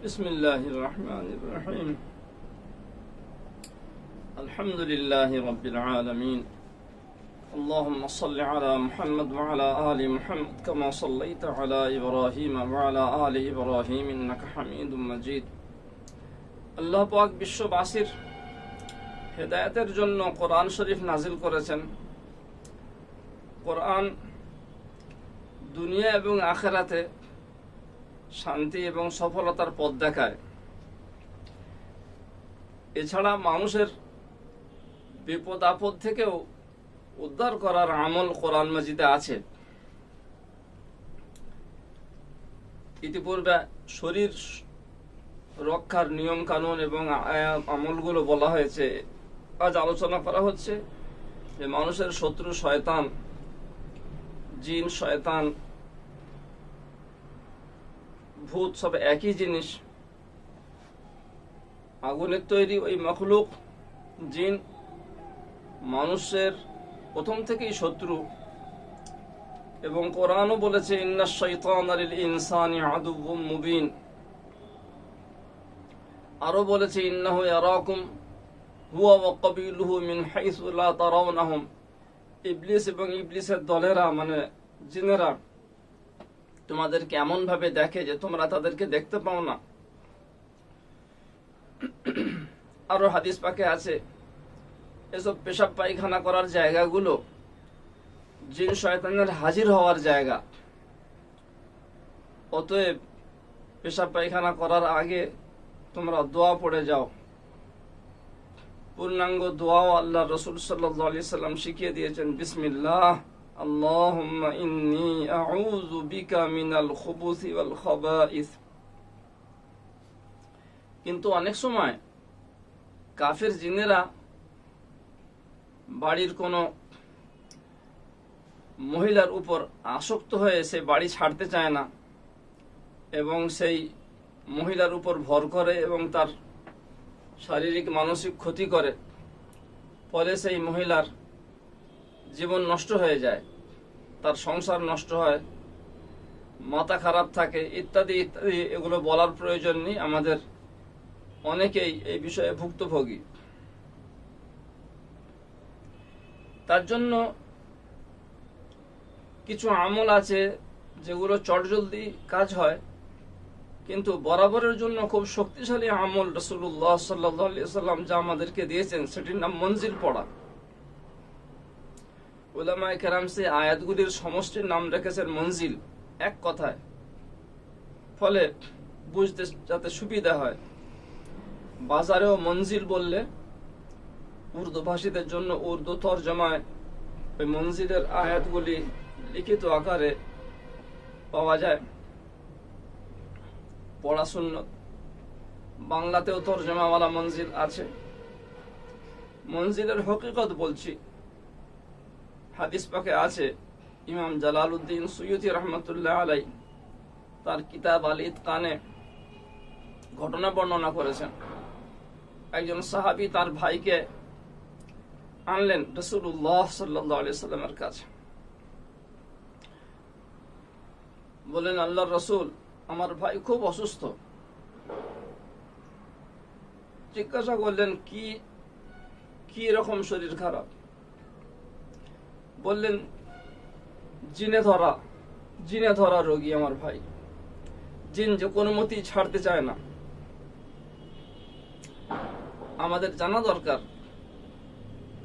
بسم الله الرحمن الرحيم الحمد لله رب العالمين اللهم صل على محمد وعلى آل محمد كما صليت على إبراهيم وعلى آل إبراهيم إنك حميد مجيد আল্লাহ পাক বিশ্ববাসীর হেদায়েতের জন্য কোরআন শরীফ নাজিল করেছেন। কোরআন দুনিয়া এবং আখিরাতে শান্তি এবং সফলতার পথ দেখায়। এছাড়া মানুষের বিপদ আপদ থেকেও উদ্ধার করার আমল কোরআন মাজিদে আছে। ইতিপূর্বে শরীর রক্ষার নিয়ম কানুন এবং আমলগুলো বলা হয়েছে। আজ আলোচনা করা হচ্ছে যে মানুষের শত্রু শয়তান, জিন, শয়তান, ভূত সব একই জিনিস। আগুনের তৈরি ওই মখলুক জিন মানুষের প্রথম থেকেই শত্রু, এবং কোরআনও বলেছে ইন্নাশ শাইতানা লিল ইনসানি আদুউম মুবিন। আরো বলেছে ইন্নাহু ইয়ারাকুম হুয়া ওয়া কাবিলুহু মিন হাইসু লা তারাউনাহুম। ইবলিস এবং ইবলিসের দলেরা মানে জিনেরা তোমাদেরকে এমন ভাবে দেখে যে তোমরা তাদেরকে দেখতে পাও না। আরো হাদিস পাকে আছে এসব পেশাব পায়খানা করার জায়গাগুলো জিন শয়তানের হাজির হওয়ার জায়গা। অতএব পেশাব পায়খানা করার আগে তোমরা দোয়া পড়ে যাও। পূর্ণাঙ্গ দোয়াও আল্লাহ রসুল সাল্লাল্লাহু আলাইহি সাল্লাম শিখিয়ে দিয়েছেন। বিসমিল্লাহ আল্লাহুম্মা ইন্নী আউযু বিকা মিনাল খুবুসি ওয়াল খাবাইস। কিন্তু অনেক সময় কাফের জিনেরা বাড়ির কোনো মহিলার উপর আসক্ত হয়ে সে বাড়ি ছাড়তে চায় না এবং সেই মহিলার উপর ভর করে এবং তার শারীরিক মানসিক ক্ষতি করে। ফলে সেই মহিলার জীবন নষ্ট হয়ে যায়, তার সংসার নষ্ট হয়, মাথা খারাপ থাকে, ইত্যাদি ইত্যাদি। এগুলো বলার প্রয়োজন নেই, আমাদের অনেকেই এই বিষয়ে ভুক্তভোগী। তার জন্য কিছু আমল আছে যেগুলো চটজলদি কাজ হয়, কিন্তু বরাবরের জন্য খুব শক্তিশালী আমল রাসূলুল্লাহ সাল্লাল্লাহু আলাইহি ওয়াসাল্লাম যা আমাদেরকে দিয়েছেন সেটির নাম মনজিল পড়া। উলামায়ে কেরাম সে আয়াতগুলির সমষ্টির নাম রেখেছেন মনজিল, এক কথায়। ফলে বুঝতে যাতে সুবিধা হয়। বাজারেও মনজিল বললে উর্দু ভাষীদের জন্য উর্দু তরজমায় ওই মনজিলের আয়াতগুলি লিখিত আকারে পাওয়া যায়, পড়া সুন্নত। বাংলাতেও তরজমাওয়ালা মনজিল আছে। মনজিলের হকিকত বলছি, হাদিস পাকে আছে। ইমাম জালালউদ্দিন সুয়ুতি রহমতুল্লাহ আলাই তার কিতাব আল ইতকানে ঘটনা বর্ণনা করেছেন। একজন সাহাবী তার ভাইকে আনলেন রাসূলুল্লাহ সাল্লাল্লাহু আলাইহি সাল্লামের কাছে। বলেন, আল্লাহর রাসূল, আমার ভাই খুব অসুস্থ। জিজ্ঞাসা করলেন কি রকম শরীর খারাপ? বললেন, জিনে ধরা রোগী আমার ভাই। জিন যে কোনো মতেই ছাড়তে চায় না। আমাদের জানা দরকার,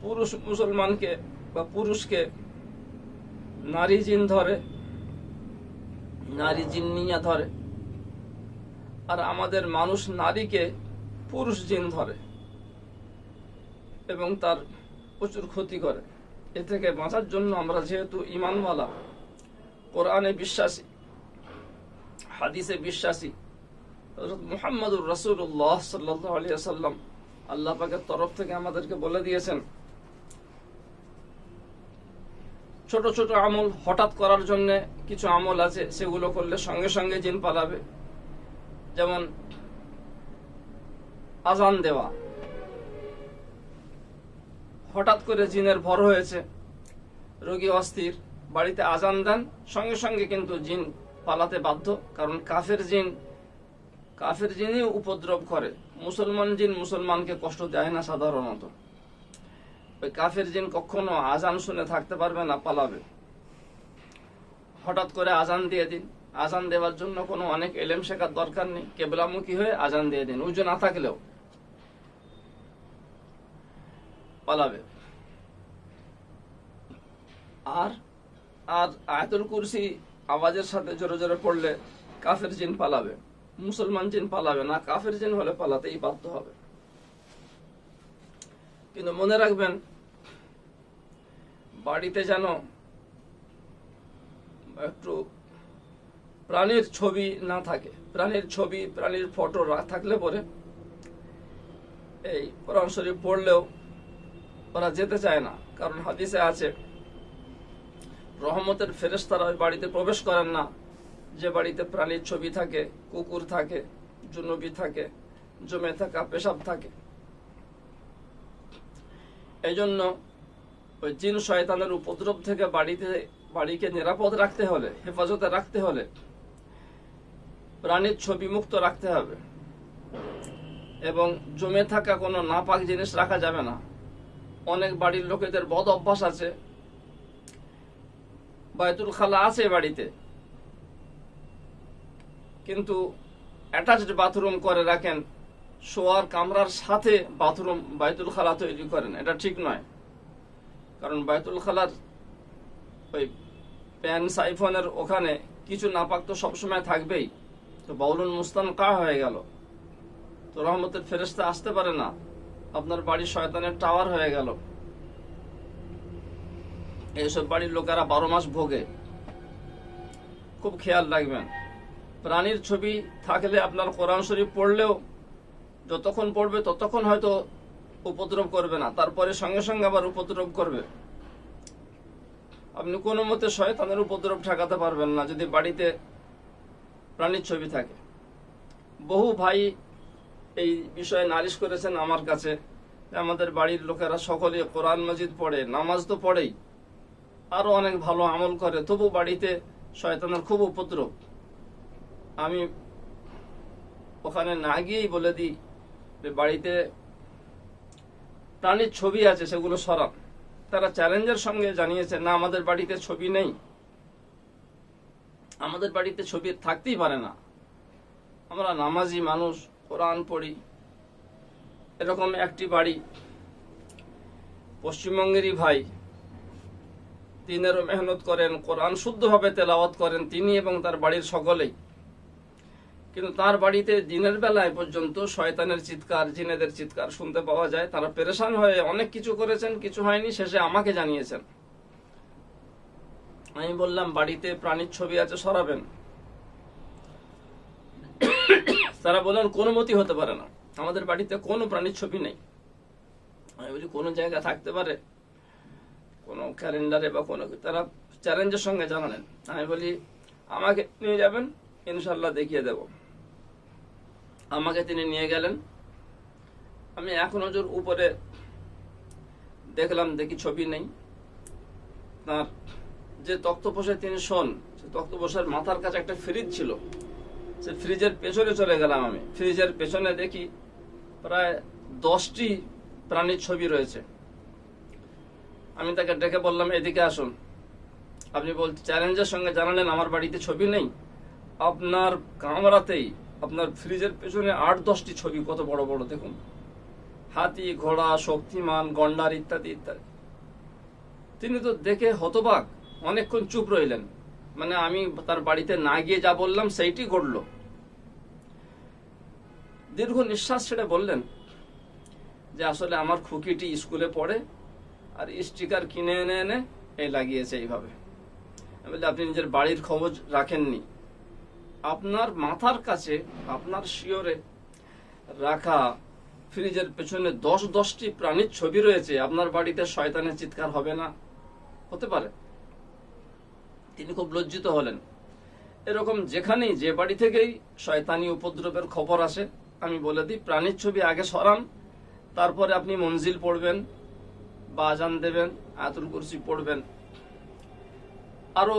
পুরুষ মুসলমানকে বা পুরুষকে নারী জিন ধরে, নারী জিন্নিয়া ধরে, আর আমাদের মানুষ নারীকে পুরুষ জিন ধরে এবং তার প্রচুর ক্ষতি করে। এ থেকে বাঁচার জন্য আমরা যেহেতু ঈমানওয়ালা, কোরআনে বিশ্বাসী, হাদিসে বিশ্বাসী, হযরত মুহাম্মদুর রাসূলুল্লাহ সাল্লাল্লাহু আলাইহি ওয়াসাল্লাম আল্লাহ পাকের তরফ থেকে আমাদেরকে বলে দিয়েছেন ছোট ছোট আমল হঠাৎ করার জন্য কিছু আমল আছে, সেগুলো করলে সঙ্গে সঙ্গে জিন পালাবে। যেমন আজান দেওয়া। হঠাৎ করে জিনের ভর হয়েছে, রোগী অস্থির, বাড়িতে আজান দেন, সঙ্গে সঙ্গে কিন্তু জিন পালাতে বাধ্য। কারণ কাফের জিন কাফের জিনই উপদ্রব করে। মুসলমান জিন মুসলমানকে কষ্ট দেয় না সাধারণত। ওই কাফের জিন কখনো আজান শুনে থাকতে পারবে না, পালাবে। হঠাৎ করে আজান দিয়ে দিন, আজান দেওয়ার জন্য কোনো অনেক এলেম শেখার দরকার নেই, কেবলামুখী হয়ে আজান দিয়ে দিন, উজু না থাকলেও পালাবে। আর আর আয়াতুল কুরসি আওয়াজের সাথে জোরে জোরে পড়লে কাফের জিন পালাবে, মুসলমান জিন পালাবে না। কাফের জিন হলে পালাতেই বাধ্য হবে। কিন্তু মনে রাখবেন, বাড়িতে যেন একটু প্রাণীর ছবি না থাকে। প্রাণীর ছবি, প্রাণীর ফটো থাকলে পরে এই কোরআন শরীফ পড়লেও ওরা যেতে চায় না। কারণ হাদিসে আছে, রহমতের ফেরেশতারা ওই বাড়িতে প্রবেশ করেন না যে বাড়িতে প্রাণীর ছবি থাকে, কুকুর থাকে, জুনুবি থাকে, জমে থাকা পেশাব থাকে। এই জন্য ওই জিন শয়তানের উপদ্রব থেকে বাড়িকে নিরাপদ রাখতে হলে, হেফাজতে রাখতে হলে প্রাণীর ছবি মুক্ত রাখতে হবে। এবং জমে থাকা কোনো নাপাক জিনিস রাখা যাবে না। অনেক বাড়ির লোকেদের বদ অভ্যাস আছে, বায়তুল খালা আছে বাড়িতে, কিন্তু অ্যাটাচড বাথরুম করে রাখেন, শোয়ার কামরার সাথে বাথরুম বায়তুল খালা তৈরি করেন। এটা ঠিক নয়। কারণ বায়তুল খালার ওই প্যান সাইফনের ওখানে কিছু নাপাক তো সবসময় থাকবেই। তো বাউলুন মুস্তানকা হয়ে গেল, তো রহমতের ফেরেশতা আসতে পারে না। আপনার বাড়ি শয়তানের টাওয়ার হয়ে গেল। এইসব বাড়ির লোকেরা 12 মাস ভোগে। খুব খেয়াল রাখবেন। প্রাণীর ছবি থাকলে আপনার কোরআন শরীফ পড়লেও যতক্ষণ পড়বে ততক্ষণ হয়তো উপদ্রব করবে না, তারপরে সঙ্গে সঙ্গে আবার উপদ্রব করবে। আপনি কোনো মতে শয়তানের উপদ্রব ঠেকাতে পারবেন না যদি বাড়িতে প্রাণীর ছবি থাকে। বহু ভাই এই বিষয়ে নালিশ করেছেন আমার কাছে, আমাদের বাড়ির লোকেরা সকলে কোরআন মাজিদ পড়ে, নামাজ তো পড়েই, আরো অনেক ভালো আমল করে, তবু বাড়িতে শয়তানের খুব উপদ্রব। আমি ওখানে না গিয়েই বলে দিই যে বাড়িতে প্রাণীর ছবি আছে, সেগুলো সরান। তারা চ্যালেঞ্জের সঙ্গে জানিয়েছে, না আমাদের বাড়িতে ছবি নেই, আমাদের বাড়িতে ছবি থাকতেই পারে না, আমরা নামাজি মানুষ, কোরআন পড়ি। এরকম একটি বাড়ি, পশ্চিমবঙ্গেরই ভাই, দিনেরও মেহনত করেন, কোরআন শুদ্ধভাবে তেলাওয়াত করেন তিনি এবং তার বাড়ির সকলেই। কিন্তু তার বাড়িতে দিনের বেলায় পর্যন্ত শয়তানের চিৎকার, জিনেদের চিৎকার শুনতে পাওয়া যায়। তারা পেরেশান হয়ে অনেক কিছু করেছেন, কিছু হয়নি, শেষে আমাকে জানিয়েছেন। আমি বললাম, বাড়িতে প্রাণীর ছবি আছে, সরাবেন। তারা বললেন কোনো মতি হতে পারে না, আমাদের বাড়িতে কোনো প্রাণীর ছবি নেই। আমি বলি কোনো জায়গা থাকতে পারে, কোনো ক্যালেন্ডারে বা কোনো। তারা চ্যালেঞ্জের সঙ্গে জানালেন। আমি বলি আমাকে নিয়ে যাবেন, ইনশাল্লাহ দেখিয়ে দেব। আমাকে তিনি নিয়ে গেলেন। আমি এক নজর উপরে দেখলাম, দেখি ছবি নেই। তার যে তক্তপোষে তিনি শোন, সে তক্তপোষের মাথার কাছে একটা ফ্রিজ ছিল। সে ফ্রিজের পেছনে চলে গেলাম আমি। ফ্রিজের পেছনে দেখি প্রায় 10টি প্রাণীর ছবি রয়েছে। আমি তাকে ডেকে বললাম, এদিকে আসুন। আপনি চ্যালেঞ্জের সঙ্গে জানালেন আমার বাড়িতে ছবি নেই, আপনার কামরাতেই আপনার ফ্রিজের পেছনে 8-10টি ছবি, কত বড় বড় দেখুন, হাতি, ঘোড়া, শক্তিমান, গন্ডার ইত্যাদি ইত্যাদি। তিনি তো দেখে হতবাক, অনেকক্ষণ চুপ রইলেন। মানে আমি তার বাড়িতে না গিয়ে যা বললাম সেইটি ঘটল। দীর্ঘ নিঃশ্বাস ছেড়ে বললেন যে আসলে আমার খুকিটি স্কুলে পড়ে আর স্টিকার কিনে এনে এনে এই লাগিয়েছে এইভাবে। আমি বলি আপনি নিজের বাড়ির খবর রাখেননি, আপনার মাথার কাছে, আপনার শিওরে রাখা ফ্রিজের পেছনে 10-10টি প্রাণীর ছবি রয়েছে, আপনার বাড়িতে শয়তানের চিৎকার হবে না? হতে পারে। তিনি খুব লজ্জিত হলেন। এরকম যেখানেই, যে বাড়ি থেকেই শয়তানি উপদ্রবের খবর আসে, আমি বলে দিই প্রাণীর ছবি আগে সরান, তারপরে আপনি মঞ্জিল পড়বেন বা আজান দেবেন, আয়াতুল কুরসি পড়বেন। আরো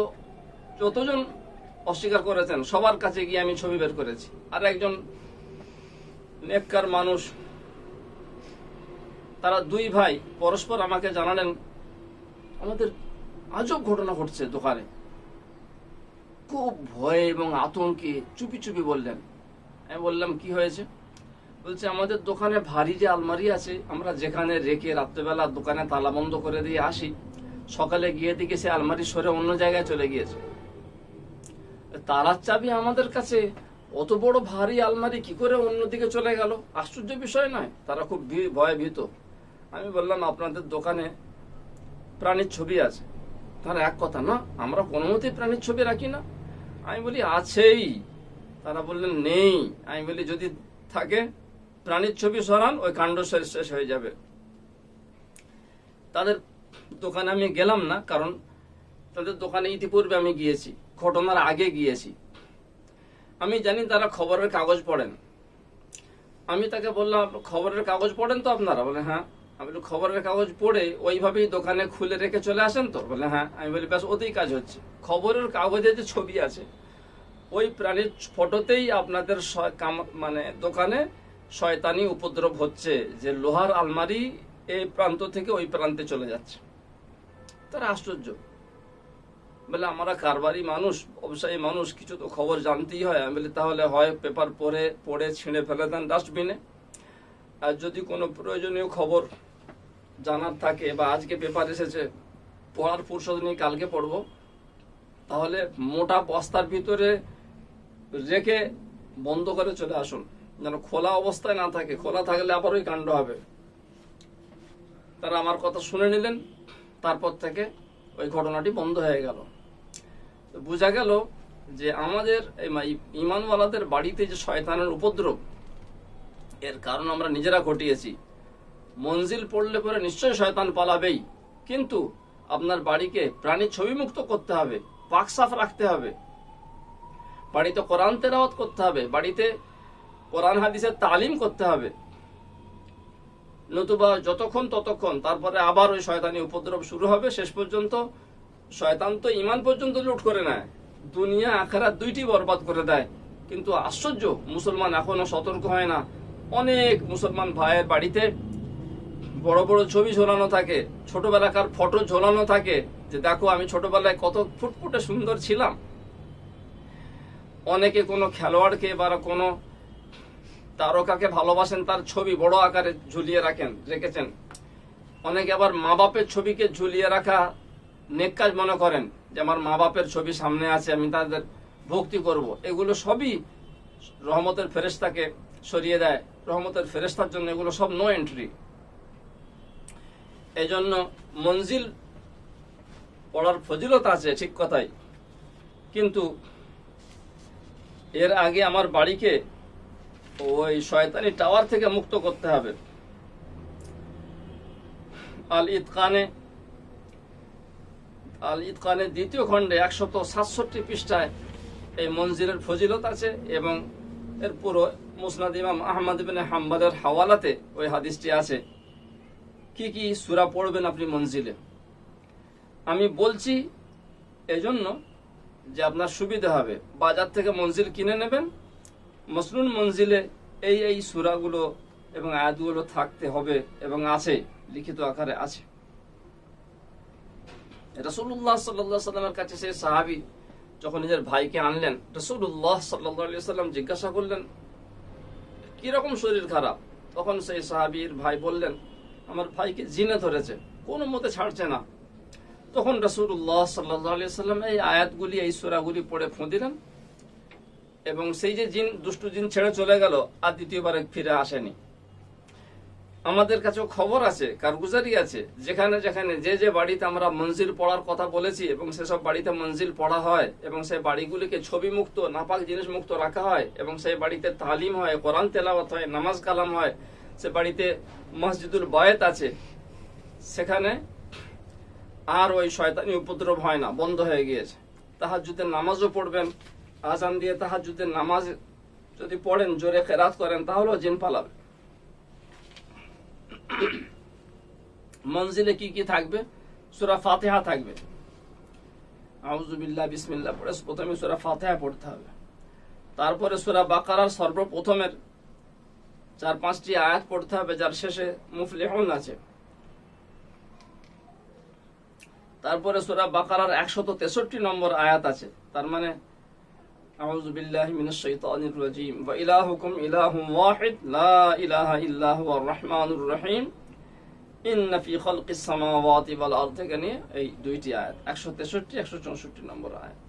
যতজন অস্বীকার করেছেন সবার কাছে গিয়ে আমি ছবি বের করেছি। আর একজন নেককার মানুষ, তারা দুই ভাই পরস্পর আমাকে জানালেন আমাদের আজব ঘটনা ঘটছে দোকানে। খুব ভয়ে এবং আতঙ্কে চুপি চুপি বললেন। আমি বললাম কি হয়েছে? বলছে আমাদের দোকানে ভারী যে আলমারি আছে, আমরা যেখানে রেখে রাত্রেবেলা দোকানে তালা বন্ধ করে দিয়ে আসি, সকালে গিয়ে দেখি সে আলমারি সরে অন্য জায়গায় চলে গিয়েছে। তালার চাবি আমাদের কাছে, অত বড় ভারী আলমারি কি করে অন্যদিকে চলে গেল? আশ্চর্য বিষয় নয়? তারা খুব ভয়ে ভীত। আমি বললাম আপনাদের দোকানে প্রাণীর ছবি আছে? তারা এক কথা, না আমরা কোনো মতেই প্রাণীর ছবি রাখি না। আমি বলি আছেই। তারা বললেন নেই। আমি বলি যদি থাকে প্রাণীর ছবি সরান, ওই কাণ্ড শেষ হয়ে যাবে। তাদের দোকানে আমি গেলাম না, কারণ তাদের দোকানে ইতিপূর্বে আমি গিয়েছি, ঘটনার আগে গিয়েছি। আমি জানি তারা খবরের কাগজ পড়েন। আমি তাকে বললাম খবরের কাগজ পড়েন তো আপনারা? বলে হ্যাঁ। আমি বলি খবরের কাগজ পড়ে ওইভাবেই দোকানে খুলে রেখে চলে আসেন তো? বলে হ্যাঁ। আমি বলি ব্যাস, ওতেই কাজ হচ্ছে। খবরের কাগজে যে ছবি আছে, ওই প্রাণীর ফটোতেই আপনাদের মানে দোকানে শয়তানি উপদ্রব হচ্ছে, যে লোহার আলমারি এই প্রান্ত থেকে ওই প্রান্তে চলে যাচ্ছে। তারা আশ্চর্য। বলে আমরা কারবারি মানুষ, ব্যবসায়ী মানুষ, কিছু তো খবর জানতেই হয়। আমি বলি তাহলে হয় পেপার পড়ে ছিঁড়ে ফেলে দেন ডাস্টবিনে, আর যদি কোনো প্রয়োজনীয় খবর জানার থাকে বা আজকে পেপার এসেছে পড়ার ফুরসত নেই কালকে পড়বো, তাহলে মোটা বস্তার ভিতরে রেখে বন্ধ করে চলে আসুন, যেন খোলা অবস্থায় না থাকে। খোলা থাকলে আবার ওই কাণ্ড হবে। তারা আমার কথা শুনে নিলেন। তারপর থেকে ওই ঘটনাটি বন্ধ হয়ে গেল। বোঝা গেল যে আমাদের ইমানওয়ালাদের বাড়িতে যে শয়তানের উপদ্রব, এর কারণ আমরা নিজেরা ঘটিয়েছি। মঞ্জিল পড়লে পরে নিশ্চয়ই শয়তান পালাবেই, কিন্তু আপনার বাড়িকে প্রাণীর ছবি মুক্ত করতে হবে, পাক সাফ রাখতে হবে, বাড়িতে কোরআন তেলাওয়াত করতে হবে, বাড়িতে কোরআন হাদিসের তালিম করতে হবে। নতুবা যতক্ষণ ততক্ষণ তারপরে আবার ওই শয়তানি উপদ্রব শুরু হবে। শেষ পর্যন্ত শয়তান তো ইমান পর্যন্ত লুট করে নেয়, দুনিয়া আখিরাত দুইটি বরবাদ করে দেয়। কিন্তু আশ্চর্য, মুসলমান এখনো সতর্ক হয় না। অনেক মুসলমান ভাইয়ের বাড়িতে বড় বড় ছবি ঝোলানো থাকে, ছোটবেলাকার ফটো ঝোলানো থাকে, যে দেখো আমি ছোটবেলায় কত ফুটফুটে সুন্দর ছিলাম। অনেকে কোনো খেলোয়াড়কে বা কোনো তারকাকে ভালোবাসেন, তার ছবি বড় আকারে ঝুলিয়ে রেখেছেন। অনেকে আবার মা বাপের ছবিকে ঝুলিয়ে রাখা নেক কাজ মনে করেন, যে আমার মা বাপের ছবি সামনে আছে, আমি তাদের ভক্তি করব। এগুলো সবই রহমতের ফেরেশতাকে সরিয়ে দেয়। রহমতের ফেরেশতার জন্য এগুলো সব নো এন্ট্রি। এজন্য মঞ্জিল পড়ার ফজিলত আছে, ঠিক কথাই, কিন্তু এর আগে আমার বাড়িকে ওই শয়তানি টাওয়ার থেকে মুক্ত করতে হবে। আল ইতকানে দ্বিতীয় খণ্ডে 167 পৃষ্ঠায় এই মঞ্জিলের ফজিলত আছে, এবং এর পুরো মুসনাদ ইমাম আহমদ ইবনে হাম্বলের হাওয়ালাতে ওই হাদিসটি আছে। কি কি সূরা পড়বেন আপনি মঞ্জিলে, আমি বলছি এজন্য যে আপনার সুবিধা হবে। বাজার থেকে মঞ্জিল কিনে নেবেন, মসনুন মঞ্জিলে এই সূরাগুলো এবং আয়াতগুলো থাকতে হবে, এবং আছে, লিখিত আকারে আছে। রাসূলুল্লাহ সাল্লাল্লাহু আলাইহি ওয়াসাল্লামের কাছে সেই সাহাবী যখন নিজের ভাইকে আনলেন, রাসূলুল্লাহ সাল্লাল্লাহু আলাইহি ওয়াসাল্লাম জিজ্ঞাসা করলেন কি রকম শরীর খারাপ? তখন সেই সাহাবীর ভাই বললেন আমার ভাইকে জিনে ধরেছে, কোনো মতে ছাড়ছে না। তখন রাসূলুল্লাহ সাল্লাল্লাহু আলাইহি ওয়াসাল্লাম এই আয়াতগুলি, এই সূরাগুলি পড়ে ফু দিলেন, এবং সেই যে জিন, দুষ্টু জিন ছেড়ে চলে গেল, আর দ্বিতীয়বারে ফিরে আসেনি। আমাদের কাছেও খবর আছে, কারগুজারি আছে, যেখানে যেখানে যে বাড়িতে আমরা মঞ্জিল পড়ার কথা বলেছি এবং সেসব বাড়িতে মঞ্জিল পড়া হয়, এবং সেই বাড়িগুলিকে ছবি মুক্ত, নাপাক জিনিস মুক্ত রাখা হয়, এবং সেই বাড়িতে তালিম হয়, কোরআন তেলাওয়াত হয়, নামাজ কালাম হয়, সে বাড়িতে মসজিদুল বায়েত আছে, সেখানে আর ওই শয়তানি উপদ্রব হয় না, বন্ধ হয়ে গিয়েছে। তাহাজ্জুদের নামাজও পড়বেন, আজান দিয়ে তাহাজ্জুদের নামাজ যদি পড়েন, জোরে কেরাত করেন, তাহলেও জিন পালাবে। মঞ্জিলে কি কি থাকবে? সূরা ফাতিহা থাকবে। আউযু বিল্লাহ বিসমিল্লাহ পড়ে প্রথমে সূরা ফাতিহা পড়তে হবে। তারপরে সূরা বাকারার সর্বপ্রথমের 4-5টি আয়াত পড়তে হবে যার শেষে মুফলিহুন আছে। তারপরে সূরা বাকারার 163 নম্বর আয়াত আছে, তার মানে আউযু বিল্লাহি মিনাশ শাইতানির রাজীম ওয়া ইলাহুকুম ইলাহুম ওয়াহিদ লা ইলাহা ইল্লা হুয়ার রহমানুর রহিম ইন্না ফি খালকিস সামাওয়াতি ওয়াল আরদি থেকে নিয়ে এই দুইটি আয়াত 163-164 নম্বর আয়াত।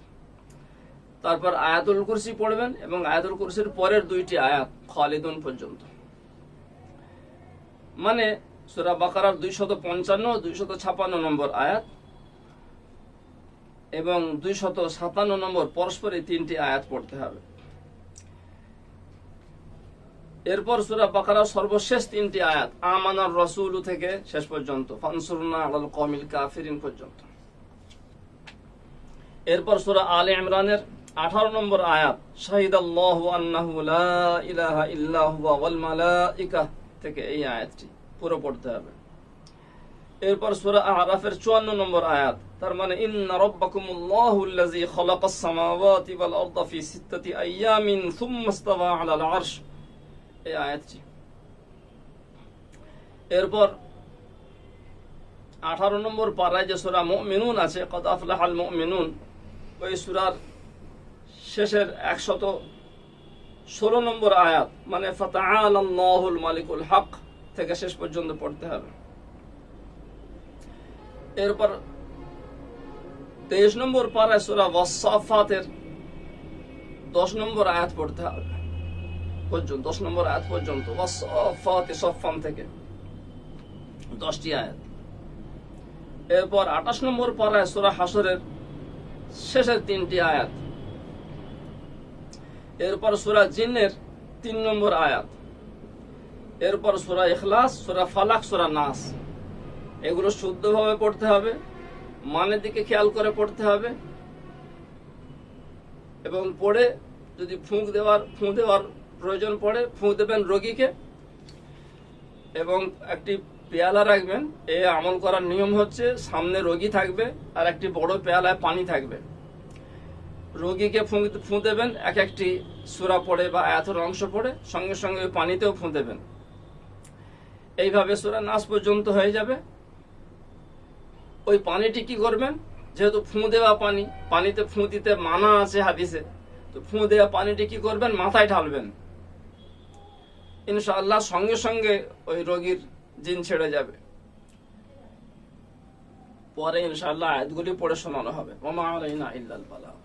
তারপর আয়াতুল কুরসি পড়বেন এবং আয়াতুল কুরসির পরের দুইটি আয়াত খালিদুন পর্যন্ত, মানে সূরা বাকারার 255-256 নম্বর আয়াত এবং 257 নম্বর পরস্পর এই 3টি আয়াত পড়তে হবে। এরপর সূরা বাকারার সর্বশেষ 3টি আয়াত আমানার রাসূল থেকে শেষ পর্যন্ত ফানসুরনা আলাল কওমিল কাফিরিন পর্যন্ত। এরপর সূরা আলে ইমরানের 18 নম্বর আয়াত শাহিদাল্লাহু আন্নাহু লা ইলাহা ইল্লা হুয়া ওয়াল মালাইকা থেকে এই আয়াতটি পুরো পড়তে হবে। এরপর সূরা আরাফের 54 নম্বর আয়াত, তার মানে ইন্না রাব্বাকুমুল্লাহুল্লাযী খালাকাস সামাওয়াতি ওয়াল আরদা ফি সিত্তাতি আইয়ামিন সুম্মা ইসতাওয়া আলাল আরশ এই আয়াতটি। এরপর 18 নম্বর পারায় যে সূরা মুমিনুন আছে কদ আফলাহাল মুমিনুন, ওই সূরার শেষের 116 নম্বর আয়াত, মানে ফাতাআলাল্লাহুল মালিকুল হক থেকে শেষ পর্যন্ত পড়তে হবে। এরপর 23 নম্বর পারায় সূরা ওয়াসসাফাতের 10 নম্বর আয়াত পড়তে হবে পর্যন্ত, 10 নম্বর আয়াত পর্যন্ত ওয়াসসাফাতি সাফফান থেকে 10টি আয়াত। এরপর 28 নম্বর পারায় সূরা হাসরের শেষের 3টি আয়াত। এরপর সূরা জিনের 3 নম্বর আয়াত। এরপর সূরা ইখলাস, সূরা ফালাক, সূরা নাস, এগুলো শুদ্ধভাবে পড়তে হবে, মানের দিকে খেয়াল করে পড়তে হবে এবং পড়ে যদি ফুঁক দেওয়ার প্রয়োজন পড়ে ফুঁক দেবেন রোগীকে এবং একটি পেয়ালা রাখবেন। এই আমল করার নিয়ম হচ্ছে সামনে রোগী থাকবে আর একটি বড় পেয়ালায় পানি থাকবে, রোগীকে ফুঁ দেবেন, এক একটি সূরা পড়ে বা আয়াতের অংশ পড়ে সঙ্গে সঙ্গে ওই পানিতেও ফুঁ দেবেন। এইভাবে সূরা নাস পর্যন্ত হয়ে যাবে। ওই পানিটি কি করবেন, যেহেতু ফুঁ দেওয়া পানি, পানিতে ফুঁ দিতে মানা আছে হাদিসে, তো ফুঁ দেওয়া পানিটি কি করবেন, মাথায় ঢালবেন। ইনশাআল্লাহ সঙ্গে সঙ্গে ওই রোগীর জিন ছেড়ে যাবে। পরে ইনশাআল্লাহ আয়াতগুলি পড়ে শোনানো হবে। ওয়া মা আলাইনা ইল্লাল বালাগ।